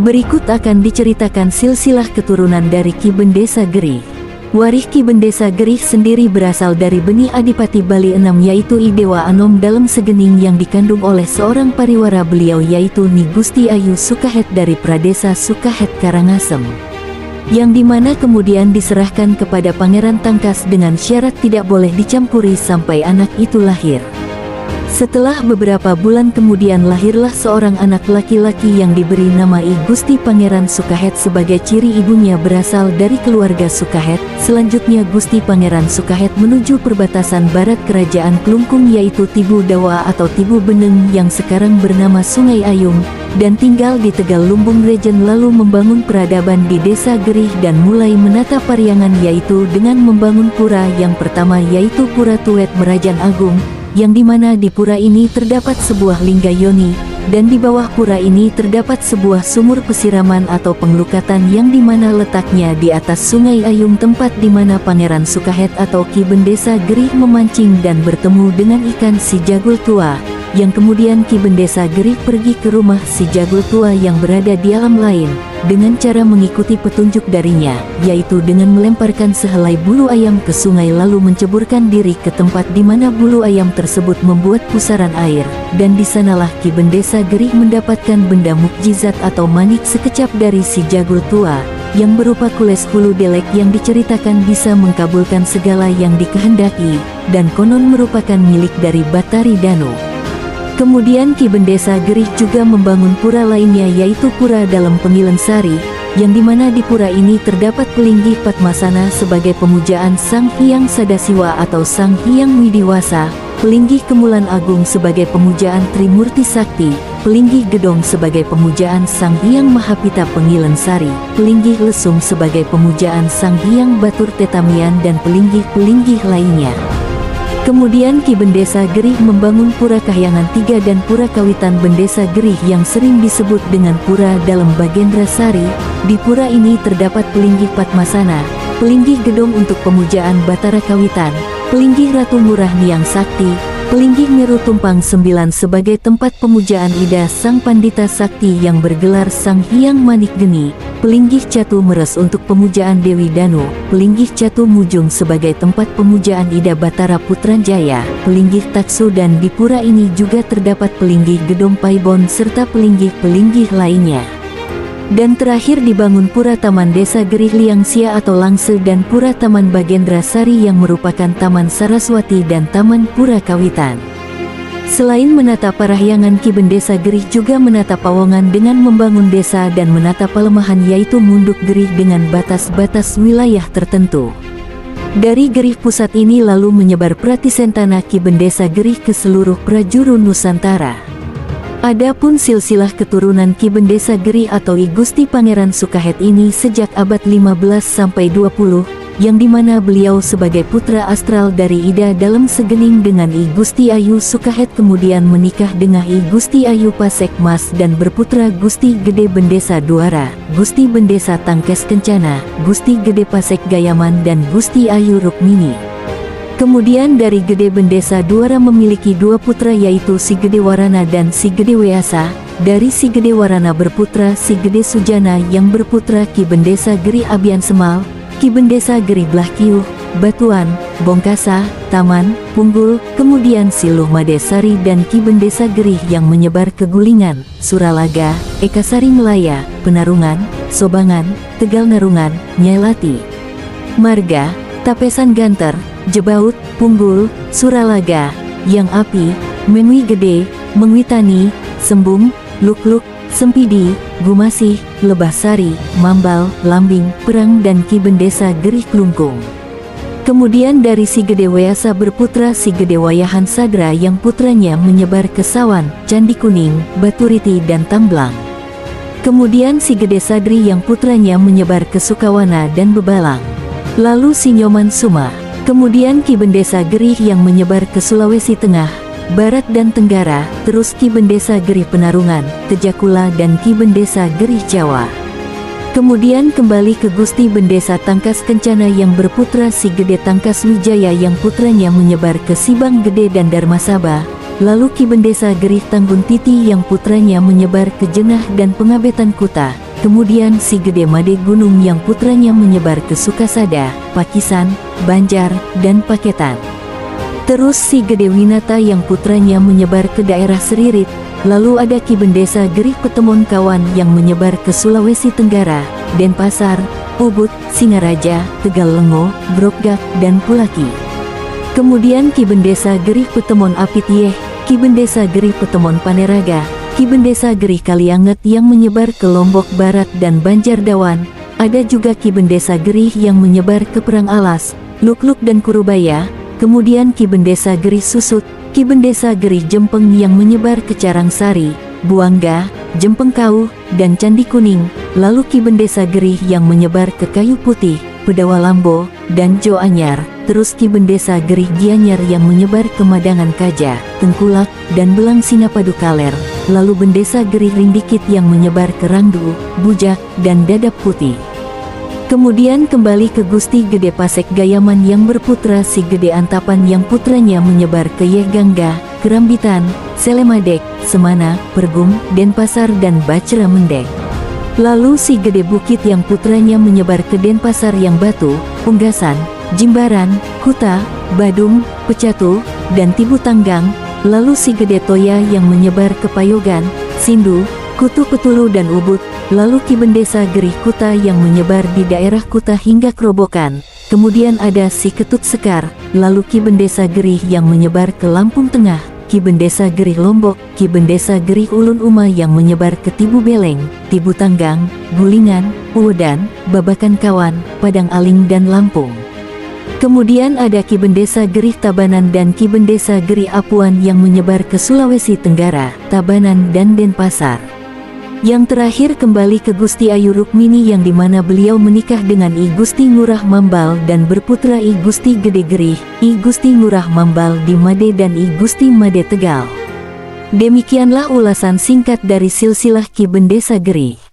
Berikut akan diceritakan silsilah keturunan dari Ki Bendesa Gerih. Warih Ki Bendesa Gerih sendiri berasal dari benih Adipati Bali VI, yaitu I Dewa Anom dalam segening yang dikandung oleh seorang pariwara beliau, yaitu Nyi Gusti Ayu Sukahet dari Pradesa Sukahet Karangasem, yang dimana kemudian diserahkan kepada Pangeran Tangkas dengan syarat tidak boleh dicampuri sampai anak itu lahir. Setelah beberapa bulan kemudian lahirlah seorang anak laki-laki yang diberi nama I Gusti Pangeran Sukahet sebagai ciri ibunya berasal dari keluarga Sukahet. Selanjutnya Gusti Pangeran Sukahet menuju perbatasan barat kerajaan Klungkung, yaitu Tibu Dawa atau Tibu Beneng yang sekarang bernama Sungai Ayung, dan tinggal di Tegal Lumbung Region, lalu membangun peradaban di Desa Gerih dan mulai menata Pariangan, yaitu dengan membangun pura yang pertama yaitu Pura Tuet Merajan Agung, yang dimana di pura ini terdapat sebuah lingga yoni, dan di bawah pura ini terdapat sebuah sumur pesiraman atau penglukatan yang dimana letaknya di atas Sungai Ayung, tempat dimana Pangeran Sukahet atau Ki Bendesa Gerih memancing dan bertemu dengan ikan si Jagul Tua, yang kemudian Ki Bendesa Gerih pergi ke rumah si Jagul Tua yang berada di alam lain, dengan cara mengikuti petunjuk darinya, yaitu dengan melemparkan sehelai bulu ayam ke sungai lalu menceburkan diri ke tempat di mana bulu ayam tersebut membuat pusaran air, dan di sanalah Ki Bendesa Gerih mendapatkan benda mukjizat atau manik sekecap dari si Jagul Tua, yang berupa kules hulu delek yang diceritakan bisa mengkabulkan segala yang dikehendaki, dan konon merupakan milik dari Batari Danu. Kemudian Ki Bendesa Gerih juga membangun pura lainnya, yaitu Pura Dalam Pengilen Sari, yang dimana di pura ini terdapat Pelinggih Padmasana sebagai pemujaan Sang Hyang Sadasiwa atau Sang Hyang Widiwasa, Pelinggih Kemulan Agung sebagai pemujaan Trimurti Sakti, Pelinggih Gedong sebagai pemujaan Sang Hyang Mahapita Pengilen Sari, Pelinggih Lesung sebagai pemujaan Sang Hyang Batur Tetamian, dan pelinggih-pelinggih lainnya. Kemudian Ki Bendesa Gerih membangun Pura Kahyangan III dan Pura Kawitan Bendesa Gerih yang sering disebut dengan Pura Dalam Bagendra Sari. Di pura ini terdapat Pelinggih Padmasana, Pelinggih Gedong untuk pemujaan Batara Kawitan, Pelinggih Ratu Murah Niang Sakti, Pelinggih Meru Tumpang 9 sebagai tempat pemujaan Ida Sang Pandita Sakti yang bergelar Sang Hyang Manik Geni, Pelinggih Catu Meres untuk pemujaan Dewi Danu, Pelinggih Catu Mujung sebagai tempat pemujaan Ida Batara Putranjaya, Pelinggih Taksu, dan di pura ini juga terdapat Pelinggih Gedong Paibon serta pelinggih-pelinggih lainnya. Dan terakhir dibangun Pura Taman Desa Gerih Liangsia atau Langse dan Pura Taman Bagendra Sari yang merupakan Taman Saraswati dan Taman Pura Kawitan. Selain menata Parahyangan, Ki Bendesa Gerih juga menata Pawongan dengan membangun desa dan menata Palemahan, yaitu Munduk Gerih dengan batas-batas wilayah tertentu. Dari Gerih Pusat ini lalu menyebar Pratisentana Ki Bendesa Gerih ke seluruh prajuru Nusantara. Adapun silsilah keturunan Ki Bendesa Gerih atau I Gusti Pangeran Sukahet ini sejak abad 15 sampai 20, yang dimana beliau sebagai putra astral dari Ida Dalam Segening dengan I Gusti Ayu Sukahet kemudian menikah dengan I Gusti Ayu Pasek Mas dan berputra Gusti Gede Bendesa Duara, Gusti Bendesa Tangkes Kencana, Gusti Gede Pasek Gayaman, dan Gusti Ayu Rukmini. Kemudian dari Gede Bendesa Duara memiliki dua putra, yaitu Si Gede Warana dan Si Gede Weasa. Dari Si Gede Warana berputra Si Gede Sujana yang berputra Ki Bendesa Gerih Abian Semal, Ki Bendesa Gerih Blahkiuh, Batuan, Bongkasa, Taman, Punggul, kemudian Si Luh Madesari dan Ki Bendesa Gerih yang menyebar ke Gulingan, Suralaga, Ekasari Melaya, Penarungan, Sobangan, Tegal Narungan, Nyailati, Marga, Tapesan Ganter, Jebaut, Punggul, Suralaga, Yang Api, Menwi Gede, Mengwitani, Sembung, Lukluk, Sempidi, Gumasih, Lebahsari, Mambal, Lambing, Perang, dan Ki Bendesa Gerih Klungkung. Kemudian dari Si Gede Weasa berputra Si Gede Wayahan Sadra yang putranya menyebar ke Sawan, Candi Kuning, Baturiti, dan Tamblang. Kemudian Si Gede Sadri yang putranya menyebar ke Sukawana dan Bebalang. Lalu Si Nyoman Suma. Kemudian Ki Bendesa Gerih yang menyebar ke Sulawesi Tengah, Barat dan Tenggara, terus Ki Bendesa Gerih Penarungan, Tejakula, dan Ki Bendesa Gerih Jawa. Kemudian kembali ke Gusti Bendesa Tangkas Kencana yang berputra Si Gede Tangkas Wijaya yang putranya menyebar ke Sibang Gede dan Darmasaba. Lalu Ki Bendesa Gerih Tanggun Titi yang putranya menyebar ke Jenah dan Pengabetan Kuta. kemudian Si Gede Made Gunung yang putranya menyebar ke Sukasada, Pakisan, Banjar, dan Paketan. Terus Si Gede Winata yang putranya menyebar ke daerah Seririt, lalu ada Ki Bendesa Gerih Petemon Kawan yang menyebar ke Sulawesi Tenggara, Denpasar, Ubud, Singaraja, Tegallengo, Grogak, dan Pulaki. Kemudian Ki Bendesa Gerih Petemon Apitieh, Ki Bendesa Gerih Petemon Paneraga, Ki Bendesa Gerih Kalianget yang menyebar ke Lombok Barat dan Banjardawan. Ada juga Ki Bendesa Gerih yang menyebar ke Perang Alas, Lukluk dan Kurubaya. Kemudian Ki Bendesa Gerih Susut, Ki Bendesa Gerih Jempeng yang menyebar ke Carangsari, Buangga, Jempengkau, dan Candi Kuning. Lalu Ki Bendesa Gerih yang menyebar ke Kayu Putih, Pedawalambo, dan Jo Anyar. Terus Ki Bendesa Gerih Gianyar yang menyebar ke Madangan Kaja, Tengkulak, dan Belang Sinapadu Kaler. Lalu Bendesa Gerih Rindikit yang menyebar ke Rangdu, Bujak, dan Dadap Putih. Kemudian kembali ke Gusti Gede Pasek Gayaman yang berputra Si Gede Antapan yang putranya menyebar ke Yehgangga, Kerambitan, Selemadek, Semana, Pergum, Denpasar, dan Bacra Mendek. Lalu Si Gede Bukit yang putranya menyebar ke Denpasar yang Batu, Punggasan, Jimbaran, Kuta, Badung, Pecatu, dan Tibu Tanggang. Lalu Si Gede Toya yang menyebar ke Payogan, Sindu, Kutu Petulu, dan Ubud. Lalu Ki Bendesa Gerih Kuta yang menyebar di daerah Kuta hingga Kerobokan. Kemudian ada Si Ketut Sekar. Lalu Ki Bendesa Gerih yang menyebar ke Lampung Tengah, Ki Bendesa Gerih Lombok, Ki Bendesa Gerih Ulun Uma yang menyebar ke Tibu Beleng, Tibu Tanggang, Gulingan, Uwedan, Babakan Kawan, Padang Aling, dan Lampung. Kemudian ada Ki Bendesa Gerih Tabanan dan Ki Bendesa Gerih Apuan yang menyebar ke Sulawesi Tenggara, Tabanan, dan Denpasar. Yang terakhir kembali ke Gusti Ayu Rukmini yang dimana beliau menikah dengan I Gusti Ngurah Mambal dan berputra I Gusti Gede Gerih, I Gusti Ngurah Mambal di Made dan I Gusti Made Tegal. Demikianlah ulasan singkat dari silsilah Ki Bendesa Gerih.